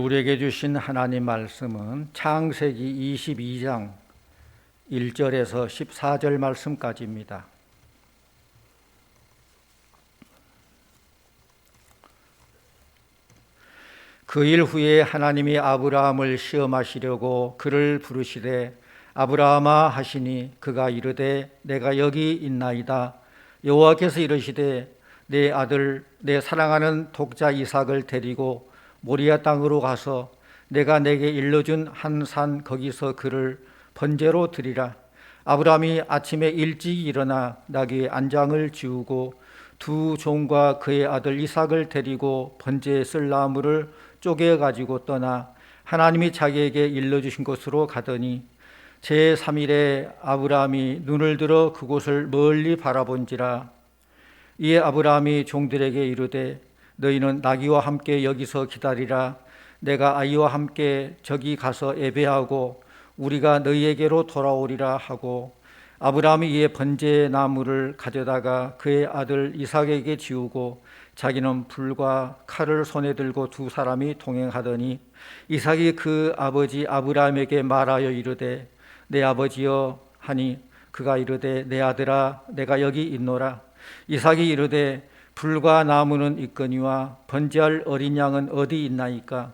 우리에게 주신 하나님 말씀은 창세기 22장 1절에서 14절 말씀까지입니다. 그 일 후에 하나님이 아브라함을 시험하시려고 그를 부르시되 아브라함아 하시니 그가 이르되 내가 여기 있나이다. 여호와께서 이르시되 내 아들 내 사랑하는 독자 이삭을 데리고 모리아 땅으로 가서 내가 내게 일러준 한 산 거기서 그를 번제로 드리라. 아브라함이 아침에 일찍 일어나 나귀의 안장을 지우고 두 종과 그의 아들 이삭을 데리고 번제에 쓸 나무를 쪼개 가지고 떠나 하나님이 자기에게 일러주신 곳으로 가더니 제3일에 아브라함이 눈을 들어 그곳을 멀리 바라본지라. 이에 아브라함이 종들에게 이르되 너희는 나귀와 함께 여기서 기다리라. 내가 아이와 함께 저기 가서 예배하고 우리가 너희에게로 돌아오리라 하고 아브라함이 이에 번제 나무를 가져다가 그의 아들 이삭에게 지우고 자기는 불과 칼을 손에 들고 두 사람이 동행하더니 이삭이 그 아버지 아브라함에게 말하여 이르되 내 아버지여 하니 그가 이르되 내 아들아 내가 여기 있노라. 이삭이 이르되 불과 나무는 있거니와 번제할 어린 양은 어디 있나이까?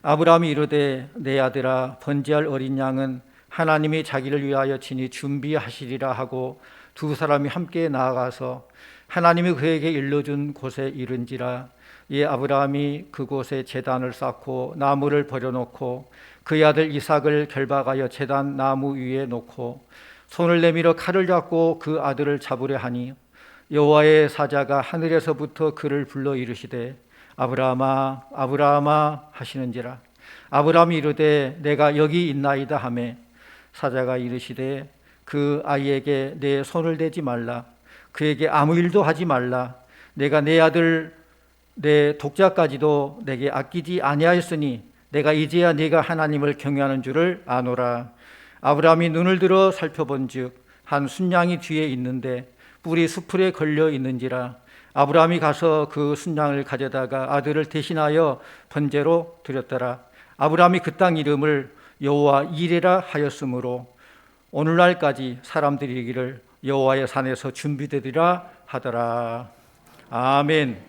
아브라함이 이르되 내 아들아 번제할 어린 양은 하나님이 자기를 위하여 친히 준비하시리라 하고 두 사람이 함께 나아가서 하나님이 그에게 일러준 곳에 이른지라. 이에 아브라함이 그곳에 제단을 쌓고 나무를 버려놓고 그의 아들 이삭을 결박하여 제단 나무 위에 놓고 손을 내밀어 칼을 잡고 그 아들을 잡으려 하니 여호와의 사자가 하늘에서부터 그를 불러 이르시되 아브라함아 아브라함아 하시는지라. 아브라함이 이르되 내가 여기 있나이다 하매 사자가 이르시되 그 아이에게 내 손을 대지 말라. 그에게 아무 일도 하지 말라. 내가 내 아들 내 독자까지도 내게 아끼지 아니하였으니 내가 이제야 네가 하나님을 경외하는 줄을 아노라. 아브라함이 눈을 들어 살펴본즉 한 순양이 뒤에 있는데 뿔이 수풀에 걸려 있는지라. 아브라함이 가서 그 순양을 가져다가 아들을 대신하여 번제로 드렸더라. 아브라함이 그 땅 이름을 여호와 이레라 하였으므로 오늘날까지 사람들이 이르기를 여호와의 산에서 준비되리라 하더라. 아멘.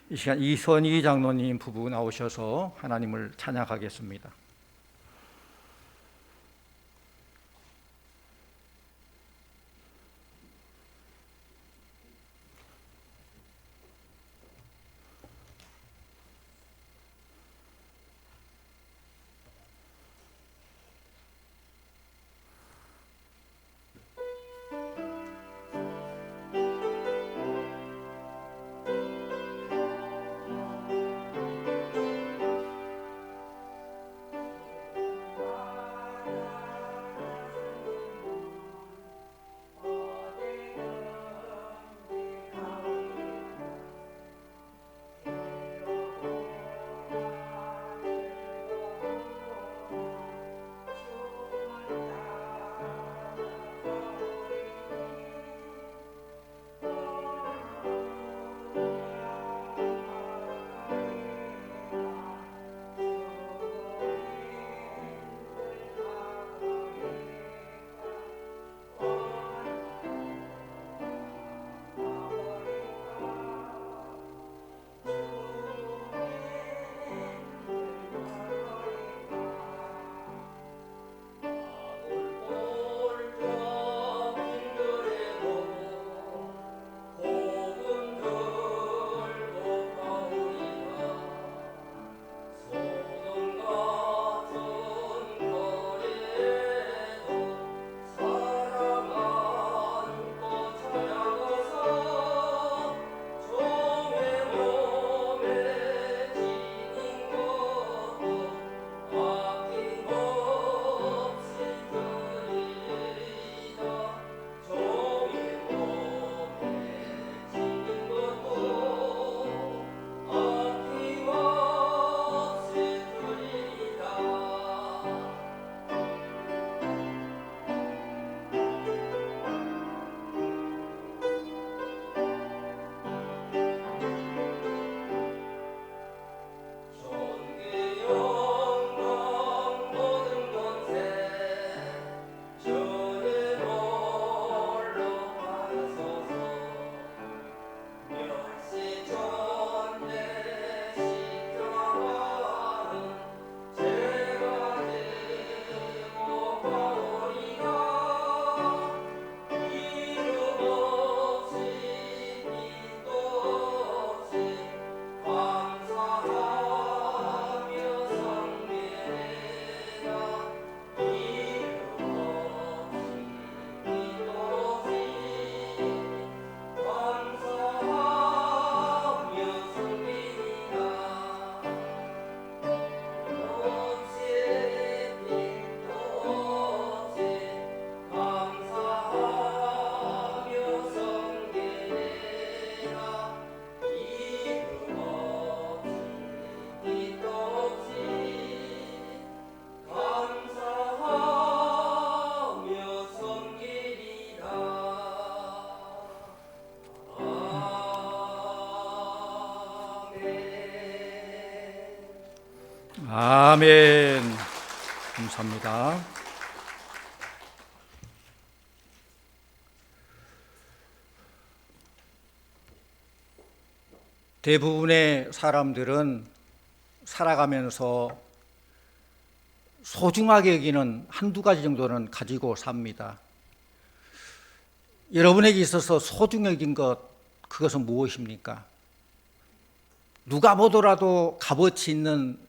이 시간 이선희 장로님 부부 나오셔서 하나님을 찬양하겠습니다. 아멘. 감사합니다. 대부분의 사람들은 살아가면서 소중하게 여기는 한두 가지 정도는 가지고 삽니다. 여러분에게 있어서 소중히 여긴 것, 그것은 무엇입니까? 누가 보더라도 값어치 있는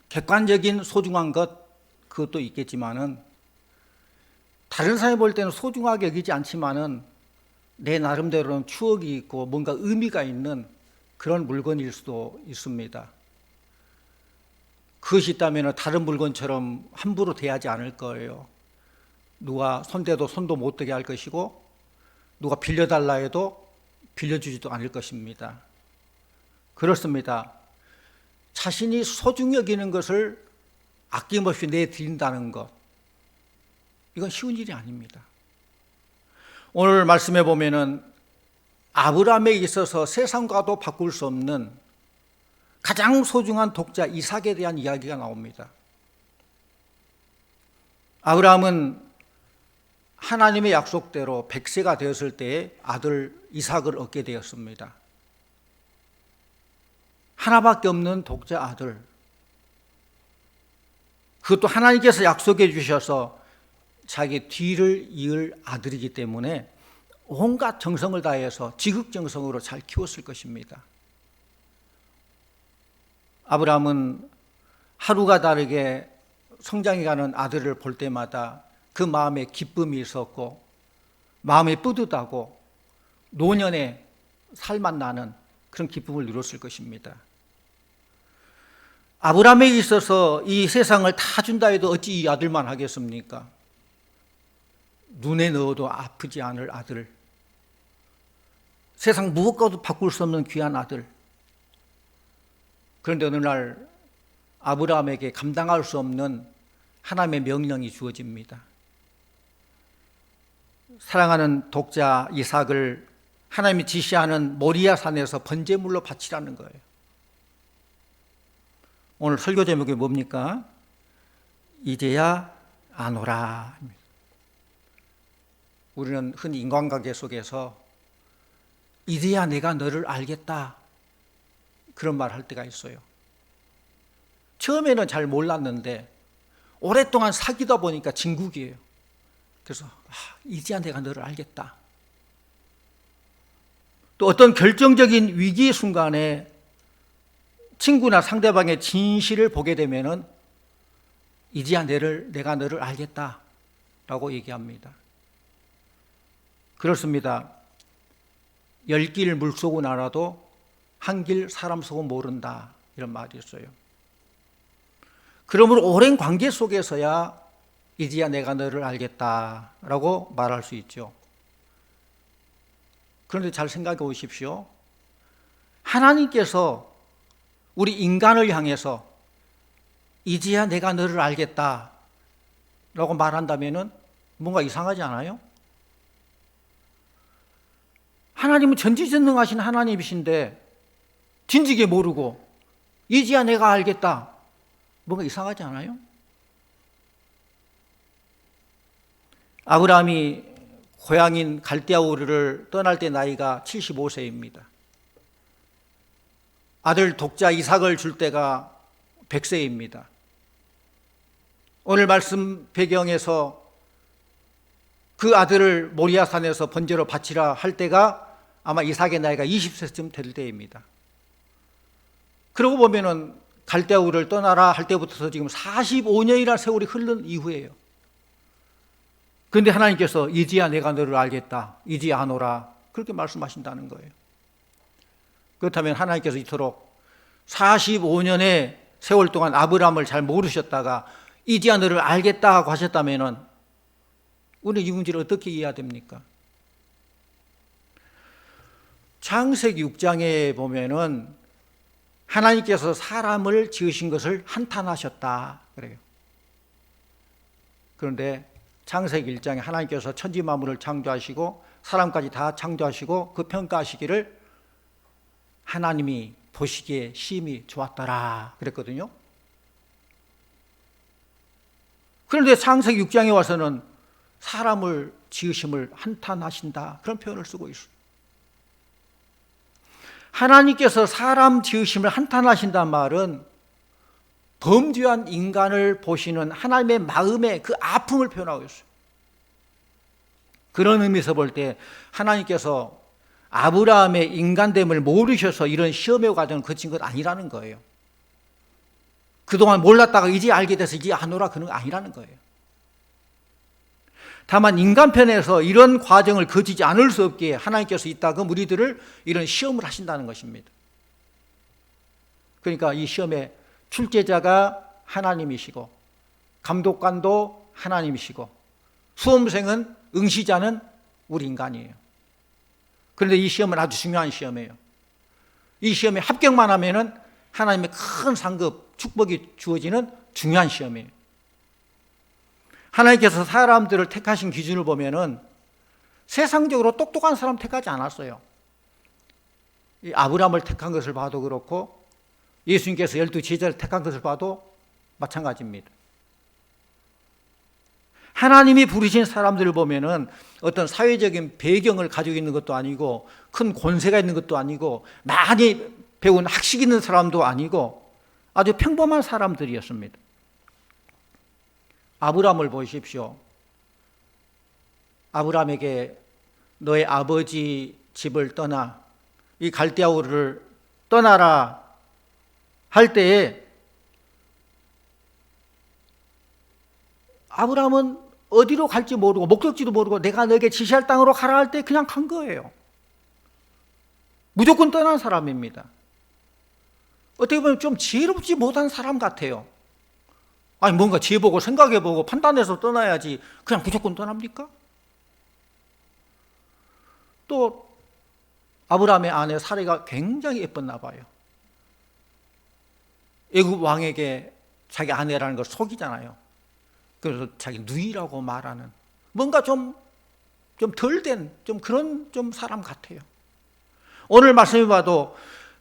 객관적인 소중한 것, 그것도 있겠지만은 다른 사람이 볼 때는 소중하게 여기지 않지만은 내 나름대로는 추억이 있고 뭔가 의미가 있는 그런 물건일 수도 있습니다. 그것이 있다면 다른 물건처럼 함부로 대하지 않을 거예요. 누가 손대도 손도 못 대게 할 것이고 누가 빌려달라 해도 빌려주지도 않을 것입니다. 그렇습니다. 자신이 소중히 여기는 것을 아낌없이 내드린다는 것, 이건 쉬운 일이 아닙니다. 오늘 말씀해 보면은 아브라함에게 있어서 세상과도 바꿀 수 없는 가장 소중한 독자 이삭에 대한 이야기가 나옵니다. 아브라함은 하나님의 약속대로 100세가 되었을 때에 아들 이삭을 얻게 되었습니다. 하나밖에 없는 독자 아들, 그것도 하나님께서 약속해 주셔서 자기 뒤를 이을 아들이기 때문에 온갖 정성을 다해서 지극정성으로 잘 키웠을 것입니다. 아브라함은 하루가 다르게 성장해가는 아들을 볼 때마다 그 마음에 기쁨이 있었고 마음이 뿌듯하고 노년에 살맛 나는 그런 기쁨을 누렸을 것입니다. 아브라함에게 있어서 이 세상을 다 준다 해도 어찌 이 아들만 하겠습니까? 눈에 넣어도 아프지 않을 아들, 세상 무엇과도 바꿀 수 없는 귀한 아들. 그런데 어느 날 아브라함에게 감당할 수 없는 하나님의 명령이 주어집니다. 사랑하는 독자 이삭을 하나님이 지시하는 모리아 산에서 번제물로 바치라는 거예요. 오늘 설교 제목이 뭡니까? 이제야 아노라. 우리는 흔히 인간관계 속에서 이제야 내가 너를 알겠다, 그런 말 할 때가 있어요. 처음에는 잘 몰랐는데 오랫동안 사귀다 보니까 진국이에요. 그래서 이제야 내가 너를 알겠다. 또 어떤 결정적인 위기의 순간에 친구나 상대방의 진실을 보게 되면은 이제야 내가 너를 알겠다라고 얘기합니다. 그렇습니다. 10길 물속은 알아도 한 길 사람 속은 모른다, 이런 말이 있어요. 그러므로 오랜 관계 속에서야 이제야 내가 너를 알겠다라고 말할 수 있죠. 그런데 잘 생각해 보십시오. 하나님께서 우리 인간을 향해서 이제야 내가 너를 알겠다라고 말한다면 뭔가 이상하지 않아요? 하나님은 전지전능하신 하나님이신데 진즉에 모르고 이제야 내가 알겠다, 뭔가 이상하지 않아요? 아브라함이 고향인 갈대아 우르를 떠날 때 나이가 75세입니다. 아들 독자 이삭을 줄 때가 100세입니다. 오늘 말씀 배경에서 그 아들을 모리아산에서 번제로 바치라 할 때가 아마 이삭의 나이가 20세쯤 될 때입니다. 그러고 보면은 갈대아 우르를 떠나라 할 때부터 지금 45년이나 세월이 흐른 이후예요. 그런데 하나님께서 이제야 내가 너를 알겠다, 이제야 아노라, 그렇게 말씀하신다는 거예요. 그렇다면 하나님께서 이토록 45년의 세월 동안 아브라함을 잘 모르셨다가 이제야 너를 알겠다 하고 하셨다면 우리는 이 문제를 어떻게 이해해야 됩니까? 창세기 6장에 보면은 하나님께서 사람을 지으신 것을 한탄하셨다 그래요. 그런데 창세기 1장에 하나님께서 천지 만물을 창조하시고 사람까지 다 창조하시고 그 평가하시기를 하나님이 보시기에 심히 좋았더라 그랬거든요. 그런데 창세기 6장에 와서는 사람을 지으심을 한탄하신다, 그런 표현을 쓰고 있어요. 하나님께서 사람 지으심을 한탄하신다는 말은 범죄한 인간을 보시는 하나님의 마음의 그 아픔을 표현하고 있어요. 그런 의미에서 볼 때 하나님께서 아브라함의 인간됨을 모르셔서 이런 시험의 과정을 거친 것 아니라는 거예요. 그동안 몰랐다가 이제 알게 돼서 이제 아노라, 그런 거 아니라는 거예요. 다만 인간편에서 이런 과정을 거치지 않을 수 없기에 하나님께서 이따가 우리들을 이런 시험을 하신다는 것입니다. 그러니까 이 시험의 출제자가 하나님이시고 감독관도 하나님이시고 수험생은, 응시자는 우리 인간이에요. 그런데 이 시험은 아주 중요한 시험이에요. 이 시험에 합격만 하면은 하나님의 큰 상급, 축복이 주어지는 중요한 시험이에요. 하나님께서 사람들을 택하신 기준을 보면은 세상적으로 똑똑한 사람 택하지 않았어요. 이 아브라함을 택한 것을 봐도 그렇고 예수님께서 12 제자를 택한 것을 봐도 마찬가지입니다. 하나님이 부르신 사람들을 보면은 어떤 사회적인 배경을 가지고 있는 것도 아니고 큰 권세가 있는 것도 아니고 많이 배운 학식 있는 사람도 아니고 아주 평범한 사람들이었습니다. 아브라함을 보십시오. 아브라함에게 너의 아버지 집을 떠나 이 갈대아 우르를 떠나라 할 때에 아브라함은 어디로 갈지 모르고 목적지도 모르고 내가 너에게 지시할 땅으로 가라 할 때 그냥 간 거예요. 무조건 떠난 사람입니다. 어떻게 보면 좀 지혜롭지 못한 사람 같아요. 아니 뭔가 지혜보고 생각해보고 판단해서 떠나야지 그냥 무조건 떠납니까? 또 아브라함의 아내 사레가 굉장히 예뻤나 봐요. 애굽 왕에게 자기 아내라는 걸 속이잖아요. 그래서 자기 누이라고 말하는 뭔가 좀 덜 된 그런 사람 같아요. 오늘 말씀해 봐도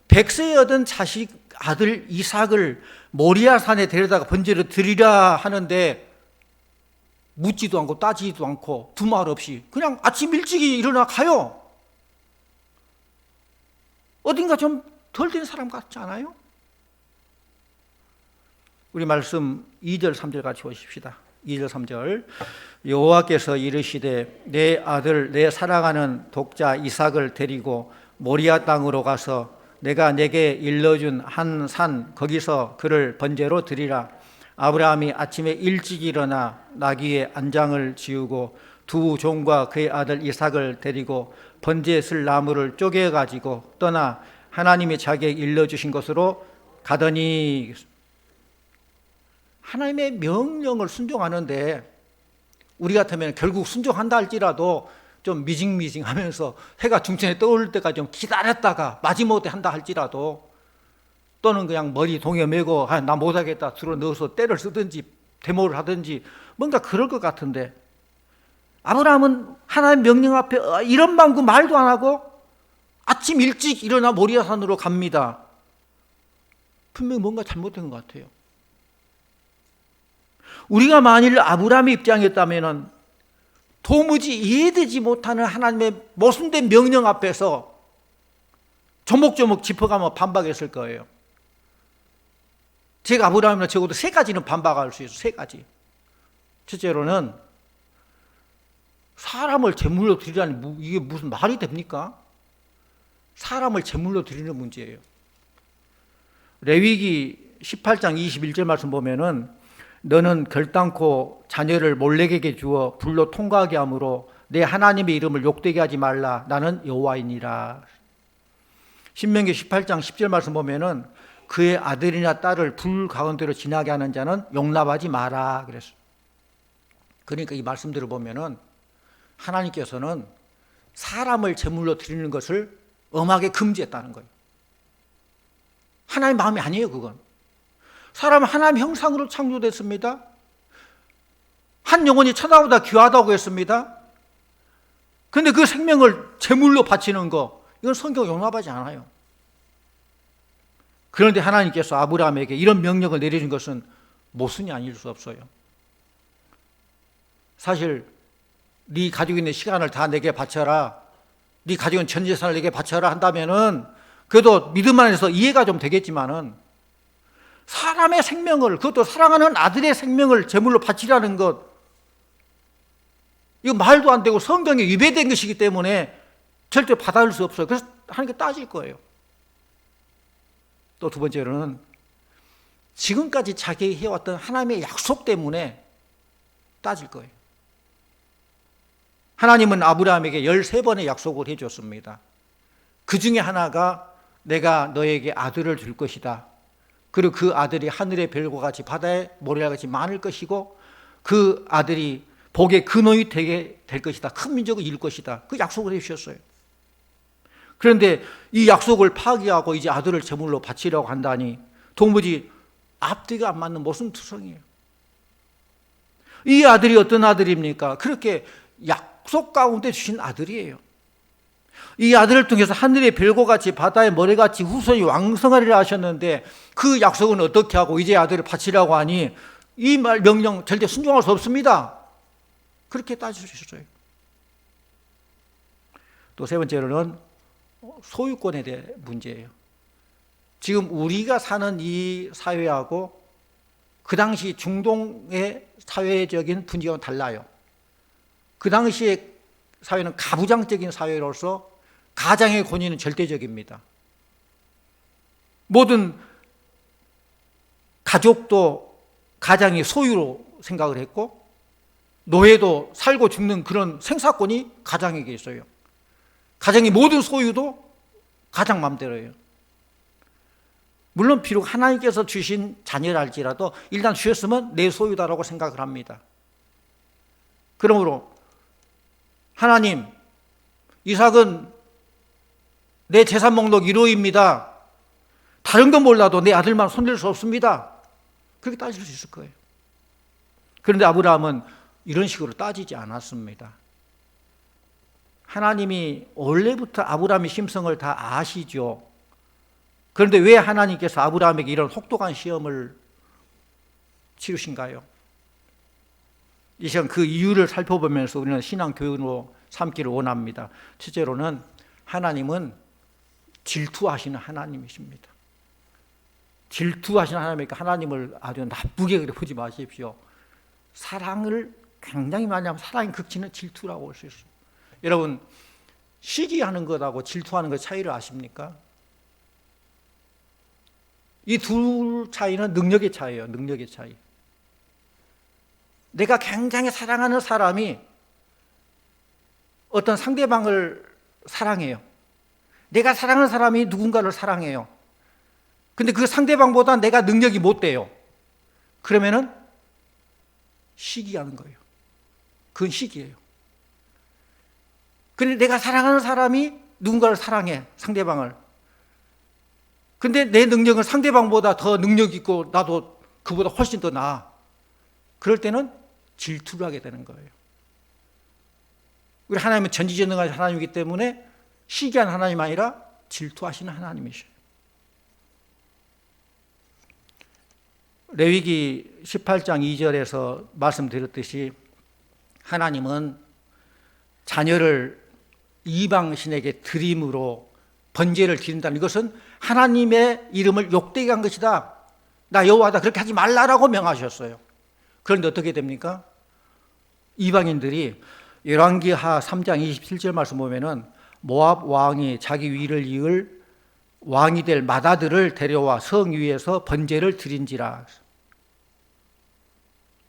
100세에 얻은 자식 아들 이삭을 모리아산에 데려다가 번제를 드리라 하는데 묻지도 않고 따지지도 않고 두말 없이 그냥 아침 일찍이 일어나 가요. 어딘가 좀 덜 된 사람 같지 않아요? 우리 말씀 2절 3절 같이 보십시다. 2절 3절 여호와께서 이르시되 내 아들 내 사랑하는 독자 이삭을 데리고 모리아 땅으로 가서 내가 내게 일러준 한 산 거기서 그를 번제로 드리라. 아브라함이 아침에 일찍 일어나 나귀의 안장을 지우고 두 종과 그의 아들 이삭을 데리고 번제에 쓸 나무를 쪼개 가지고 떠나 하나님이 자기에게 일러주신 곳으로 가더니 하나님의 명령을 순종하는데 우리 같으면 결국 순종한다 할지라도 좀 미징미징하면서 해가 중천에 떠오를 때까지 좀 기다렸다가 마지못해 한다 할지라도 또는 그냥 머리 동여 매고 나 못하겠다 들어 넣어서 때를 쓰든지 데모를 하든지 뭔가 그럴 것 같은데 아브라함은 하나님 명령 앞에 이런 방구 말도 안 하고 아침 일찍 일어나 모리아산으로 갑니다. 분명히 뭔가 잘못된 것 같아요. 우리가 만일 아브라함의 입장이었다면 도무지 이해되지 못하는 하나님의 모순된 명령 앞에서 조목조목 짚어가며 반박했을 거예요. 제가 아브라함이나 적어도 세 가지는 반박할 수 있어요. 세 가지. 첫째로는 사람을 제물로 드리라니 이게 무슨 말이 됩니까? 사람을 제물로 드리는 문제예요. 레위기 18장 21절 말씀 보면은 너는 결단코 자녀를 몰렉에게 주어 불로 통과하게 하므로 내 하나님의 이름을 욕되게 하지 말라. 나는 여호와이니라. 신명기 18장 10절 말씀 보면은 그의 아들이나 딸을 불 가운데로 지나게 하는 자는 용납하지 마라 그랬어요. 그러니까 이 말씀들을 보면은 하나님께서는 사람을 제물로 드리는 것을 엄하게 금지했다는 거예요. 하나님 마음이 아니에요, 그건. 사람은 하나님 형상으로 창조됐습니다. 한 영혼이 천하보다 귀하다고 했습니다. 그런데 그 생명을 제물로 바치는 거, 이건 성경 용납하지 않아요. 그런데 하나님께서 아브라함에게 이런 명령을 내리신 것은 모순이 아닐 수 없어요. 사실 네 가지고 있는 시간을 다 내게 바쳐라, 네 가지고 있는 전 재산을 내게 바쳐라 한다면은 그래도 믿음 안에서 이해가 좀 되겠지만은, 사람의 생명을, 그것도 사랑하는 아들의 생명을 제물로 바치라는 것, 이거 말도 안 되고 성경에 위배된 것이기 때문에 절대 받아들일 수 없어요. 그래서 하나님께 따질 거예요. 또 두 번째로는 지금까지 자기 해왔던 하나님의 약속 때문에 따질 거예요. 하나님은 아브라함에게 13번의 약속을 해줬습니다. 그 중에 하나가 내가 너에게 아들을 줄 것이다. 그리고 그 아들이 하늘의 별과 같이 바다의 모래와 같이 많을 것이고 그 아들이 복의 근원이 되게 될 것이다. 큰 민족을 이룰 것이다. 그 약속을 해주셨어요. 그런데 이 약속을 파기하고 이제 아들을 제물로 바치려고 한다니 도무지 앞뒤가 안 맞는 모순투성이에요. 이 아들이 어떤 아들입니까? 그렇게 약속 가운데 주신 아들이에요. 이 아들을 통해서 하늘의 별과 같이 바다의 모래같이 후손이 왕성하리라 하셨는데 그 약속은 어떻게 하고 이제 아들을 바치라고 하니 이 말 명령 절대 순종할 수 없습니다. 그렇게 따지셨어요. 또 세 번째로는 소유권에 대한 문제예요. 지금 우리가 사는 이 사회하고 그 당시 중동의 사회적인 분위기와 달라요. 그 당시의 사회는 가부장적인 사회로서 가장의 권위는 절대적입니다. 모든 가족도 가장의 소유로 생각을 했고 노예도 살고 죽는 그런 생사권이 가장에게 있어요. 가정의 모든 소유도 가장 맘대로예요. 물론 비록 하나님께서 주신 자녀랄지라도 일단 주셨으면 내 소유다라고 생각을 합니다. 그러므로 하나님, 이삭은 내 재산 목록 1호입니다. 다른 건 몰라도 내 아들만 손댈 수 없습니다. 그렇게 따질 수 있을 거예요. 그런데 아브라함은 이런 식으로 따지지 않았습니다. 하나님이 원래부터 아브라함의 심성을 다 아시죠. 그런데 왜 하나님께서 아브라함에게 이런 혹독한 시험을 치르신가요? 이 시간 그 이유를 살펴보면서 우리는 신앙 교훈으로 삼기를 원합니다. 첫째로는 하나님은 질투하시는 하나님이십니다. 질투하시는 하나님이니까 하나님을 아주 나쁘게 보지 마십시오. 사랑을 굉장히 많이 하면 사랑의 극치는 질투라고 할 수 있어요. 여러분, 시기하는 것하고 질투하는 것 차이를 아십니까? 이 둘 차이는 능력의 차이예요. 능력의 차이. 내가 굉장히 사랑하는 사람이 어떤 상대방을 사랑해요. 내가 사랑하는 사람이 누군가를 사랑해요. 근데 그 상대방보다 내가 능력이 못 돼요. 그러면은 시기하는 거예요. 그건 시기예요. 근데 내가 사랑하는 사람이 누군가를 사랑해, 상대방을. 근데 내 능력은 상대방보다 더 능력 있고 나도 그보다 훨씬 더 나아. 그럴 때는 질투를 하게 되는 거예요. 우리 하나님은 전지전능한 하나님이기 때문에 시기한 하나님 아니라 질투하시는 하나님이셔요. 레위기 18장 2절에서 말씀드렸듯이 하나님은 자녀를 이방신에게 드림으로 번제를 드린다는 이것은 하나님의 이름을 욕되게 한 것이다. 나 여호와다. 그렇게 하지 말라라고 명하셨어요. 그런데 어떻게 됩니까? 이방인들이 열왕기하 3장 27절 말씀 보면은 모압 왕이 자기 위를 이을 왕이 될 맏아들을 데려와 성 위에서 번제를 드린지라.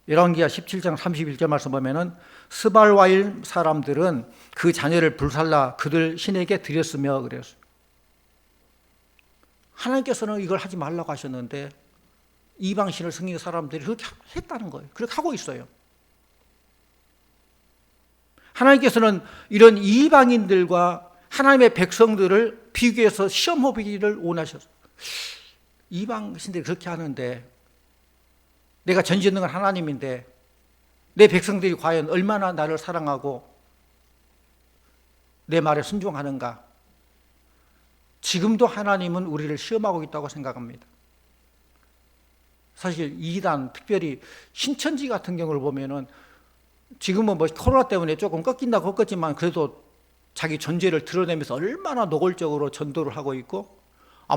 열왕기하 17장 31절 말씀 보면은 스발와일 사람들은 그 자녀를 불살라 그들 신에게 드렸으며 그랬어요. 하나님께서는 이걸 하지 말라고 하셨는데 이방신을 섬기는 사람들이 그렇게 했다는 거예요. 그렇게 하고 있어요. 하나님께서는 이런 이방인들과 하나님의 백성들을 비교해서 시험해보기를 원하셨어요. 이방신들이 그렇게 하는데 내가 전지전능한 하나님인데 내 백성들이 과연 얼마나 나를 사랑하고 내 말에 순종하는가. 지금도 하나님은 우리를 시험하고 있다고 생각합니다. 사실 이단, 특별히 신천지 같은 경우를 보면은 지금은 뭐 코로나 때문에 조금 꺾인다 꺾었지만 그래도 자기 존재를 드러내면서 얼마나 노골적으로 전도를 하고 있고,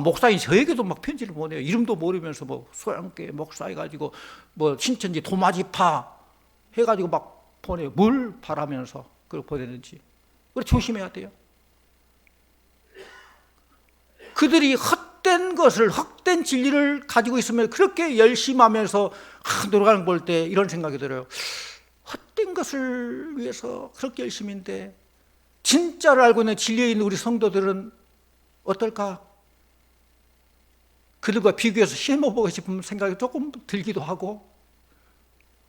목사님 저에게도 막 편지를 보내요. 이름도 모르면서 뭐 소양교회 목사 해가지고 뭐 신천지 도마지파 해가지고 막 보내요. 뭘 바라면서 그걸 보내는지. 그래 조심해야 돼요. 그들이 헛된 것을, 헛된 진리를 가지고 있으면 그렇게 열심히 하면서 노력하는 걸 볼 때 이런 생각이 들어요. 헛된 것을 위해서 그렇게 열심인데 진짜를 알고 있는 진리에 있는 우리 성도들은 어떨까? 그들과 비교해서 시험해보고 싶은 생각이 조금 들기도 하고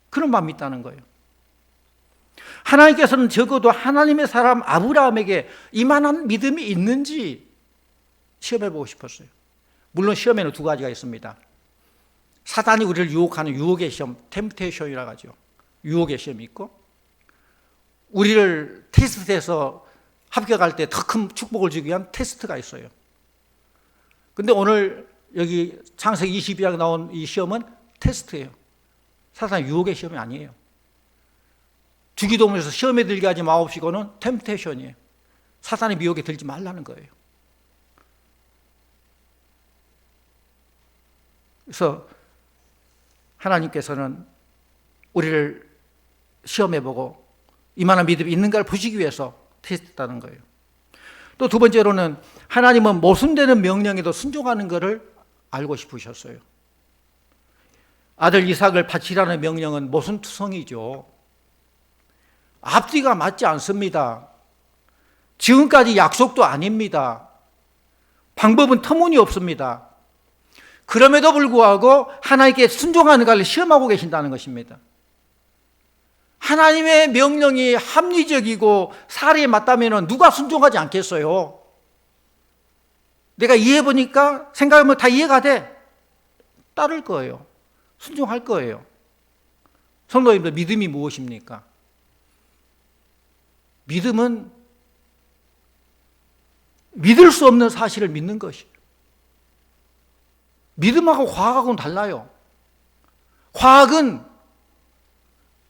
그런 마음이 있다는 거예요. 하나님께서는 적어도 하나님의 사람 아브라함에게 이만한 믿음이 있는지 시험해보고 싶었어요. 물론 시험에는 두 가지가 있습니다. 사단이 우리를 유혹하는 유혹의 시험, 템테이션이라고 하죠. 유혹의 시험이 있고, 우리를 테스트해서 합격할 때 더 큰 축복을 주기 위한 테스트가 있어요. 근데 오늘 여기 창세기 22장에 나온 이 시험은 테스트예요. 사단의 유혹의 시험이 아니에요. 주기도문에서 시험에 들게 하지 마옵시고는 템테이션이에요. 사단의 미혹에 들지 말라는 거예요. 그래서 하나님께서는 우리를 시험해보고 이만한 믿음이 있는가를 보시기 위해서 테스트했다는 거예요. 또 두 번째로는 하나님은 모순되는 명령에도 순종하는 것을 알고 싶으셨어요. 아들 이삭을 바치라는 명령은 모순투성이죠. 앞뒤가 맞지 않습니다. 지금까지 약속도 아닙니다. 방법은 터무니없습니다. 그럼에도 불구하고 하나님께 순종하는가를 시험하고 계신다는 것입니다. 하나님의 명령이 합리적이고 사리에 맞다면 누가 순종하지 않겠어요? 내가 이해해보니까 생각하면 다 이해가 돼. 따를 거예요. 순종할 거예요. 성도님들, 믿음이 무엇입니까? 믿음은 믿을 수 없는 사실을 믿는 것이에요. 믿음하고 과학하고는 달라요. 과학은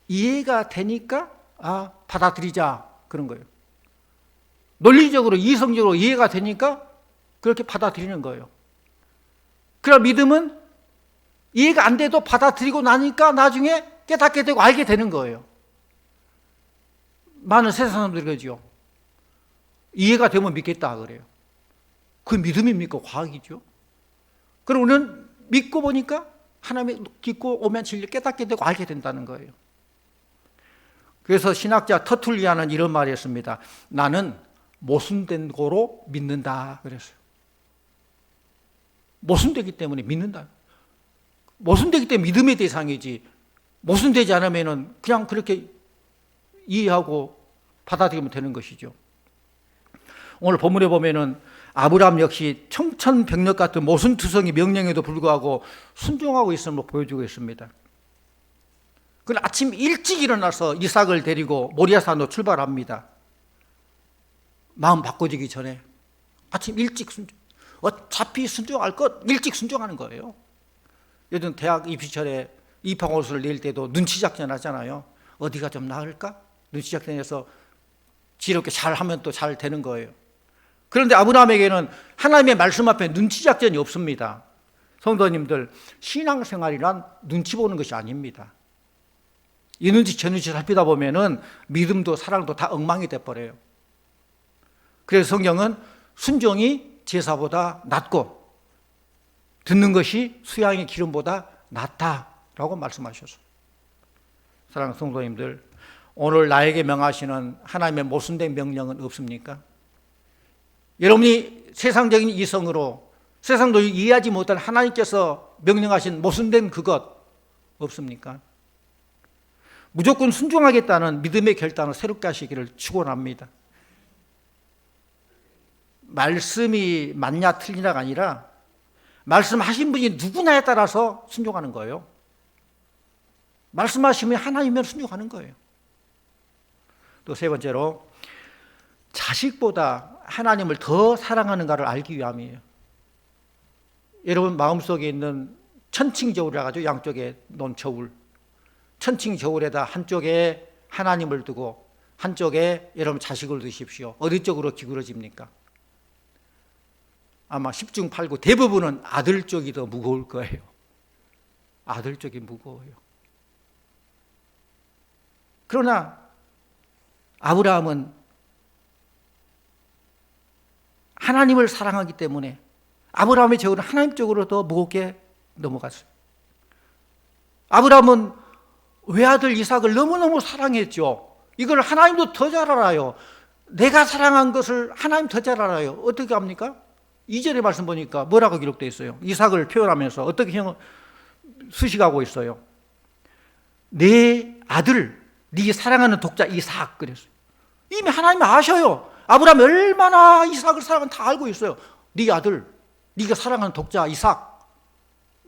이해가 되니까 받아들이자 그런 거예요. 논리적으로 이성적으로 이해가 되니까 그렇게 받아들이는 거예요. 그러나 믿음은 이해가 안 돼도 받아들이고 나니까 나중에 깨닫게 되고 알게 되는 거예요. 많은 세상 사람들이 그러죠. 이해가 되면 믿겠다 그래요. 그 믿음입니까? 과학이죠. 그럼 우리는 믿고 보니까 하나님의 깊고 오면 진리를 깨닫게 되고 알게 된다는 거예요. 그래서 신학자 터툴리아는 이런 말을 했습니다. 나는 모순된 거로 믿는다 그랬어요. 모순되기 때문에 믿는다. 모순되기 때문에 믿음의 대상이지, 모순되지 않으면 그냥 그렇게 이해하고 받아들이면 되는 것이죠. 오늘 본문에 보면은 아브라함 역시 청천벽력 같은 모순투성이 명령에도 불구하고 순종하고 있음을 보여주고 있습니다. 그는 아침 일찍 일어나서 이삭을 데리고 모리아산으로 출발합니다. 마음 바꿔지기 전에 아침 일찍 순종. 어차피 순종할 것 일찍 순종하는 거예요. 요즘 대학 입시철에 입학원서를 낼 때도 눈치작전 하잖아요. 어디가 좀 나을까? 눈치작전해서 지혜롭게 잘하면 또 잘 되는 거예요. 그런데 아브라함에게는 하나님의 말씀 앞에 눈치작전이 없습니다. 성도님들, 신앙생활이란 눈치 보는 것이 아닙니다. 이 눈치 저 눈치 살피다 보면은 믿음도 사랑도 다 엉망이 돼버려요. 그래서 성경은 순종이 제사보다 낫고 듣는 것이 수양의 기름보다 낫다라고 말씀하셨어요. 사랑하는 성도님들, 오늘 나에게 명하시는 하나님의 모순된 명령은 없습니까? 여러분이 세상적인 이성으로 세상도 이해하지 못한 하나님께서 명령하신 모순된 그것 없습니까? 무조건 순종하겠다는 믿음의 결단을 새롭게 하시기를 축원합니다. 말씀이 맞냐 틀리냐가 아니라 말씀하신 분이 누구냐에 따라서 순종하는 거예요. 말씀하시면 하나님이면 순종하는 거예요. 또 세 번째로, 자식보다 하나님을 더 사랑하는가를 알기 위함이에요. 여러분 마음속에 있는 천칭 저울이라고 하죠. 양쪽에 놓은 저울. 천칭 저울에다 한쪽에 하나님을 두고 한쪽에 여러분 자식을 두십시오. 어디 쪽으로 기울어집니까? 아마 10중 8구 대부분은 아들 쪽이 더 무거울 거예요. 아들 쪽이 무거워요. 그러나 아브라함은 하나님을 사랑하기 때문에 아브라함의 저울은 하나님 쪽으로 더 무겁게 넘어갔어요. 아브라함은 외아들 이삭을 너무너무 사랑했죠. 이걸 하나님도 더 잘 알아요. 내가 사랑한 것을 하나님 더 잘 알아요. 어떻게 합니까? 2절의 말씀 보니까 뭐라고 기록되어 있어요? 이삭을 표현하면서 어떻게 수식하고 있어요? 내 아들, 네 사랑하는 독자 이삭 그랬어요. 이미 하나님 아셔요. 아브라함이 얼마나 이삭을 사랑하는지 다 알고 있어요. 네 아들, 네가 사랑하는 독자 이삭,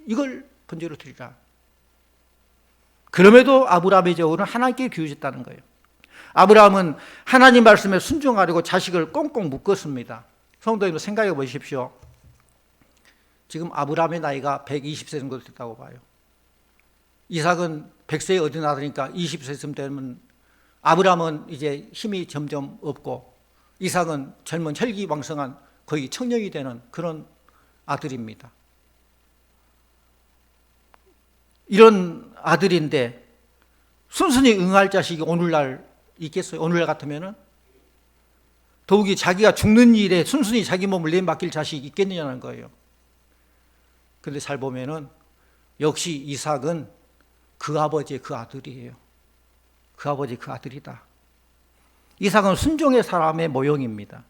이걸 번제로 드리라. 그럼에도 아브라함의 저울은 하나님께 기울였다는 거예요. 아브라함은 하나님 말씀에 순종하려고 자식을 꽁꽁 묶었습니다. 성도님들 생각해 보십시오. 지금 아브라함의 나이가 120세 정도 됐다고 봐요. 이삭은 100세에 어긋나니까 20세쯤 되면 아브라함은 이제 힘이 점점 없고 이삭은 젊은 혈기왕성한 거의 청년이 되는 그런 아들입니다. 이런 아들인데 순순히 응할 자식이 오늘날 있겠어요? 오늘날 같으면은 더욱이 자기가 죽는 일에 순순히 자기 몸을 내맡길 자식이 있겠느냐는 거예요. 그런데 잘 보면은 역시 이삭은 그 아버지의 그 아들이에요. 그 아버지 그 아들이다. 이삭은 순종의 사람의 모형입니다.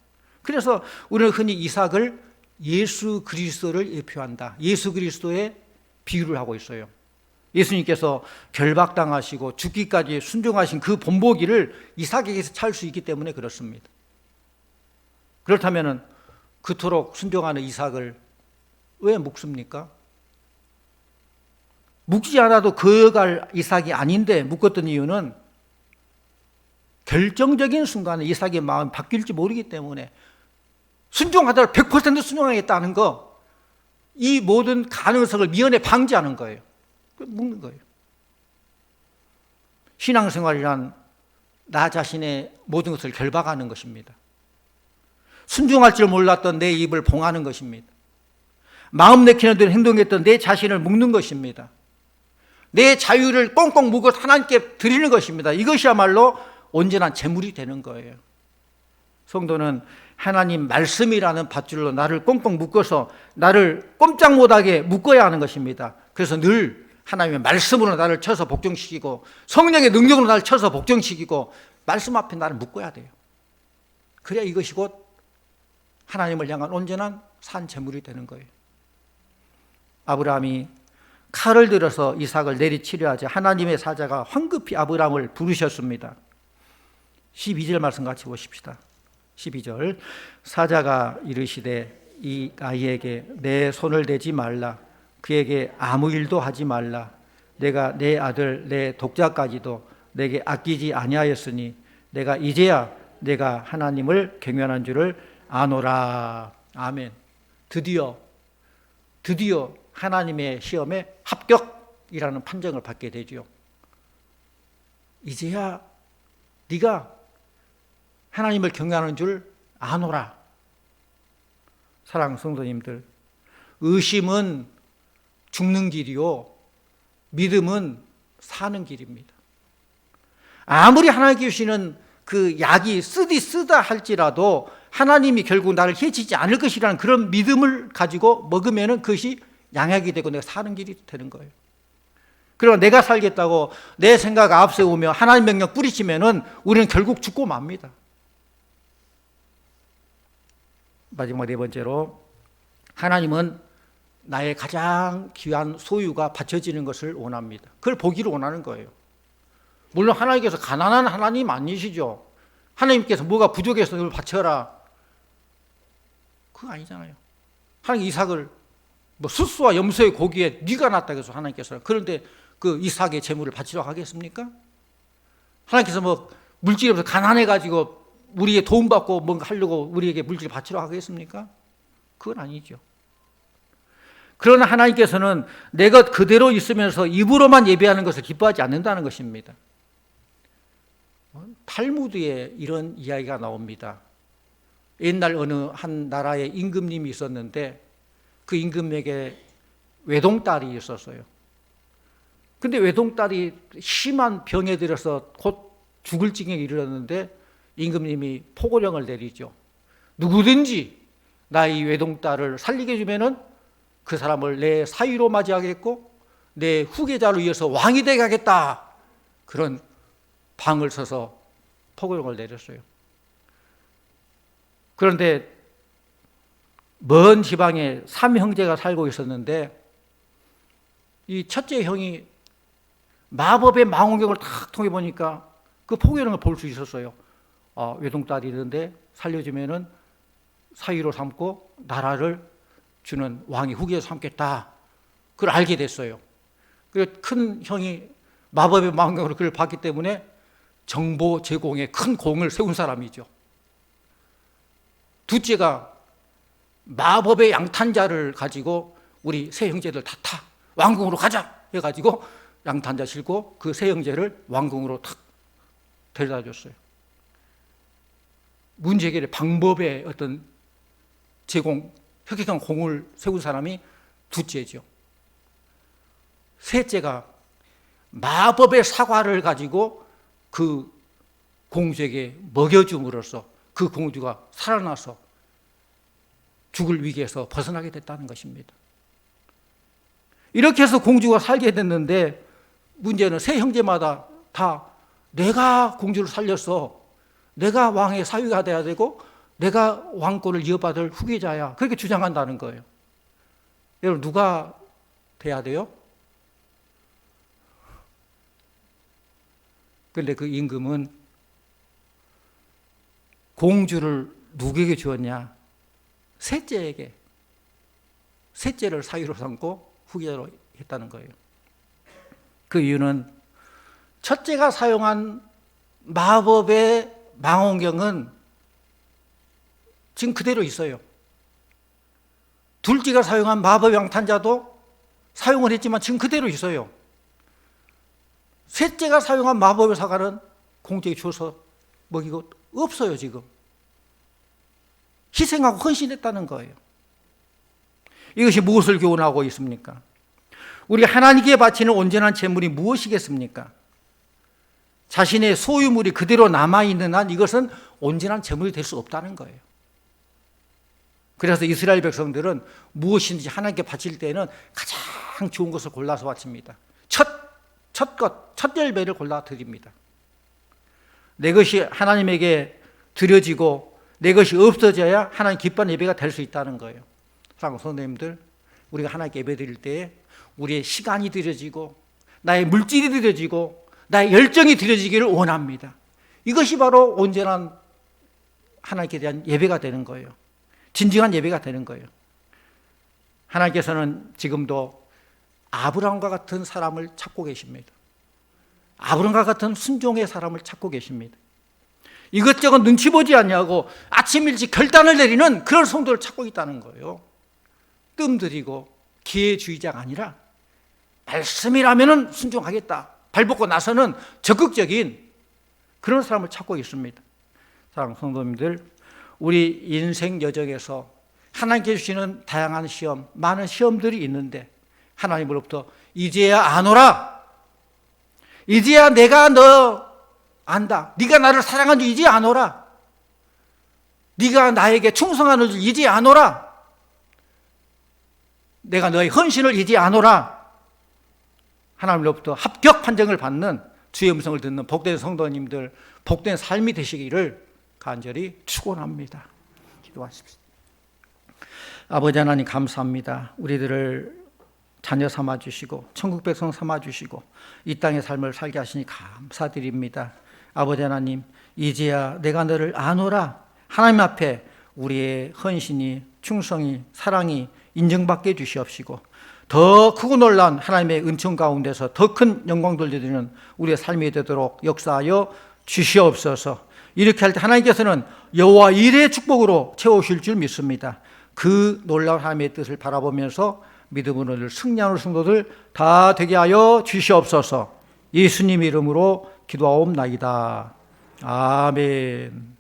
그래서 우리는 흔히 이삭을 예수 그리스도를 예표한다. 예수 그리스도의 비유를 하고 있어요. 예수님께서 결박당하시고 죽기까지 순종하신 그 본보기를 이삭에게서 찾을 수 있기 때문에 그렇습니다. 그렇다면 그토록 순종하는 이삭을 왜 묶습니까? 묶지 않아도 거역할 이삭이 아닌데 묶었던 이유는 결정적인 순간에 이삭의 마음이 바뀔지 모르기 때문에 순종하다가 100% 순종하겠다는 거, 이 모든 가능성을 미연에 방지하는 거예요. 묶는 거예요. 신앙생활이란 나 자신의 모든 것을 결박하는 것입니다. 순종할 줄 몰랐던 내 입을 봉하는 것입니다. 마음 내키는 대로 행동했던 내 자신을 묶는 것입니다. 내 자유를 꽁꽁 묶어 하나님께 드리는 것입니다. 이것이야말로 온전한 제물이 되는 거예요. 성도는 하나님 말씀이라는 밧줄로 나를 꽁꽁 묶어서 나를 꼼짝 못하게 묶어야 하는 것입니다. 그래서 늘 하나님의 말씀으로 나를 쳐서 복종시키고 성령의 능력으로 나를 쳐서 복종시키고 말씀 앞에 나를 묶어야 돼요. 그래야 이것이 곧 하나님을 향한 온전한 산 제물이 되는 거예요. 아브라함이 칼을 들어서 이삭을 내리치려 하자 하나님의 사자가 황급히 아브라함을 부르셨습니다. 12절 말씀 같이 보십시다. 12절 사자가 이르시되 이 아이에게 내 손을 대지 말라. 그에게 아무 일도 하지 말라. 내가 내 아들 내 독자까지도 내게 아끼지 아니하였으니 내가 이제야 내가 하나님을 경외하는 줄을 아노라. 아멘. 드디어 하나님의 시험에 합격이라는 판정을 받게 되죠. 이제야 네가 하나님을 경외하는 줄 아노라. 사랑하는 성도님들, 의심은 죽는 길이요 믿음은 사는 길입니다. 아무리 하나님께 주시는 그 약이 쓰다 할지라도 하나님이 결국 나를 해치지 않을 것이라는 그런 믿음을 가지고 먹으면 그것이 양약이 되고 내가 사는 길이 되는 거예요. 그러나 내가 살겠다고 내 생각 앞세우며 하나님 명령 뿌리치면은 우리는 결국 죽고 맙니다. 마지막 네 번째로, 하나님은 나의 가장 귀한 소유가 바쳐지는 것을 원합니다. 그걸 보기를 원하는 거예요. 물론 하나님께서 가난한 하나님 아니시죠. 하나님께서 뭐가 부족해서 그걸 바쳐라, 그거 아니잖아요. 하나님 이삭을 뭐 숫수와 염소의 고기에 뉘가 났다고 해서 하나님께서, 그런데 그 이삭의 재물을 바치려고 하겠습니까? 하나님께서 뭐 물질이 없어서 가난해가지고 우리의 도움받고 뭔가 하려고 우리에게 물질을 바치려고 하겠습니까? 그건 아니죠. 그러나 하나님께서는 내가 그대로 있으면서 입으로만 예배하는 것을 기뻐하지 않는다는 것입니다. 탈무드에 이런 이야기가 나옵니다. 옛날 어느 한 나라에 임금님이 있었는데 그 임금에게 외동딸이 있었어요. 근데 외동딸이 심한 병에 들어서 곧 죽을 지경에 이르렀는데 임금님이 포고령을 내리죠. 누구든지 나의 외동딸을 살리게 해주면은 그 사람을 내 사위로 맞이하겠고 내 후계자로 이어서 왕이 되게 하겠다. 그런 방을 서서 포고령을 내렸어요. 그런데 먼 지방에 3형제가 살고 있었는데 이 첫째 형이 마법의 망원경을 탁 통해 보니까 그 포고령을 볼 수 있었어요. 외동딸이 있는데 살려주면은 사위로 삼고 나라를 주는 왕이 후계자 삼겠다. 그걸 알게 됐어요. 그래서 큰 형이 마법의 망원경으로 그걸 봤기 때문에 정보 제공에 큰 공을 세운 사람이죠. 둘째가 마법의 양탄자를 가지고 우리 세 형제들 다 타. 왕궁으로 가자 해가지고 양탄자 싣고 그 세 형제를 왕궁으로 탁 데려다 줬어요. 문제 해결의 방법의 어떤 혁혁한 공을 세운 사람이 둘째죠. 셋째가 마법의 사과를 가지고 그 공주에게 먹여줌으로써 그 공주가 살아나서 죽을 위기에서 벗어나게 됐다는 것입니다. 이렇게 해서 공주가 살게 됐는데 문제는 세 형제마다 다 내가 공주를 살렸어. 내가 왕의 사위가 돼야 되고 내가 왕권을 이어받을 후계자야. 그렇게 주장한다는 거예요. 여러분 누가 돼야 돼요? 그런데 그 임금은 공주를 누구에게 주었냐? 셋째에게. 셋째를 사위로 삼고 후계자로 했다는 거예요. 그 이유는 첫째가 사용한 마법의 망원경은 지금 그대로 있어요. 둘째가 사용한 마법의 양탄자도 사용을 했지만 지금 그대로 있어요. 셋째가 사용한 마법의 사과는 공주에게 줘서 먹이고 없어요. 지금 희생하고 헌신했다는 거예요. 이것이 무엇을 교훈하고 있습니까? 우리 하나님께 바치는 온전한 제물이 무엇이겠습니까? 자신의 소유물이 그대로 남아있는 한 이것은 온전한 제물이 될 수 없다는 거예요. 그래서 이스라엘 백성들은 무엇인지 하나님께 바칠 때는 가장 좋은 것을 골라서 바칩니다. 첫 열매를 골라 드립니다. 내 것이 하나님에게 드려지고 내 것이 없어져야 하나님 기뻐하는 예배가 될 수 있다는 거예요. 사랑하는 성도님들, 우리가 하나님께 예배 드릴 때에 우리의 시간이 드려지고 나의 물질이 드려지고 나의 열정이 드려지기를 원합니다. 이것이 바로 온전한 하나님께 대한 예배가 되는 거예요. 진정한 예배가 되는 거예요. 하나님께서는 지금도 아브라함과 같은 사람을 찾고 계십니다. 아브라함과 같은 순종의 사람을 찾고 계십니다. 이것저것 눈치 보지 않냐고 아침 일찍 결단을 내리는 그런 성도를 찾고 있다는 거예요. 뜸들이고 기회주의자가 아니라 말씀이라면 순종하겠다. 발벗고 나서는 적극적인 그런 사람을 찾고 있습니다. 사랑하는 성도님들, 우리 인생 여정에서 하나님께 주시는 다양한 시험, 많은 시험들이 있는데 하나님으로부터 이제야 아노라. 이제야 내가 너 안다. 네가 나를 사랑한 줄 이제 아노라. 네가 나에게 충성하는 줄 이제 아노라. 내가 너의 헌신을 이제 아노라. 하나님으로부터 합격 판정을 받는 주의 음성을 듣는 복된 성도님들, 복된 삶이 되시기를 간절히 축원합니다. 기도하십시오. 아버지 하나님 감사합니다. 우리들을 자녀 삼아주시고 천국 백성 삼아주시고 이 땅의 삶을 살게 하시니 감사드립니다. 아버지 하나님, 이제야 내가 너를 아노라. 하나님 앞에 우리의 헌신이, 충성이, 사랑이 인정받게 주시옵시고 더 크고 놀란 하나님의 은총 가운데서 더 큰 영광 돌려드리는 우리의 삶이 되도록 역사하여 주시옵소서. 이렇게 할 때 하나님께서는 여호와 일의 축복으로 채우실 줄 믿습니다. 그 놀라운 하나님의 뜻을 바라보면서 믿음으로 늘 승리하는 성도들 다 되게 하여 주시옵소서. 예수님 이름으로 기도하옵나이다. 아멘.